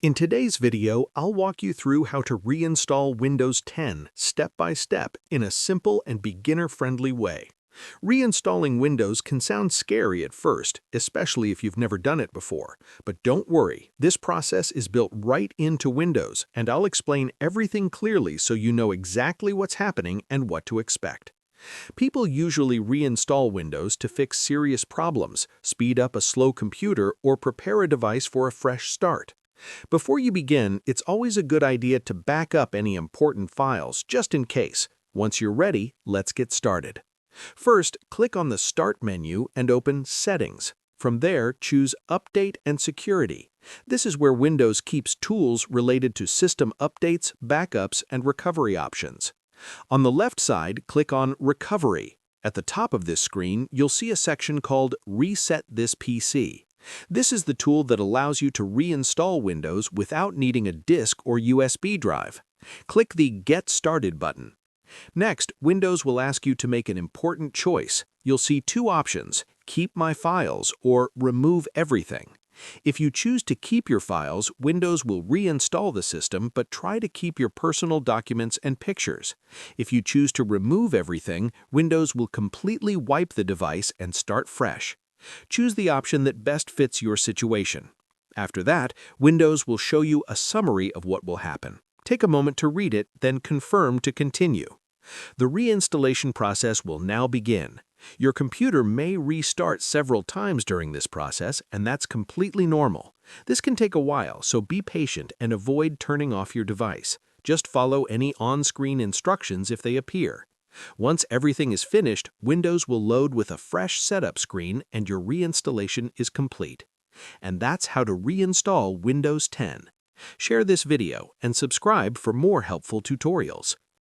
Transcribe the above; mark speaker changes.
Speaker 1: In today's video, I'll walk you through how to reinstall Windows 10 step by step in a simple and beginner-friendly way. Reinstalling Windows can sound scary at first, especially if you've never done it before. But don't worry, this process is built right into Windows, and I'll explain everything clearly so you know exactly what's happening and what to expect. People usually reinstall Windows to fix serious problems, speed up a slow computer, or prepare a device for a fresh start. Before you begin, it's always a good idea to back up any important files just in case. Once you're ready, let's get started. First, click on the Start menu and open Settings. From there, choose Update and Security. This is where Windows keeps tools related to system updates, backups, and recovery options. On the left side, click on Recovery. At the top of this screen, you'll see a section called Reset this PC. This is the tool that allows you to reinstall Windows without needing a disk or USB drive. Click the Get Started button. Next, Windows will ask you to make an important choice. You'll see two options: Keep My Files or Remove Everything. If you choose to keep your files, Windows will reinstall the system, but try to keep your personal documents and pictures. If you choose to remove everything, Windows will completely wipe the device and start fresh. Choose the option that best fits your situation. After that, Windows will show you a summary of what will happen. Take a moment to read it, then confirm to continue. The reinstallation process will now begin. Your computer may restart several times during this process, and that's completely normal. This can take a while, so be patient and avoid turning off your device. Just follow any on-screen instructions if they appear. Once everything is finished, Windows will load with a fresh setup screen and your reinstallation is complete. And that's how to reinstall Windows 10. Share this video and subscribe for more helpful tutorials.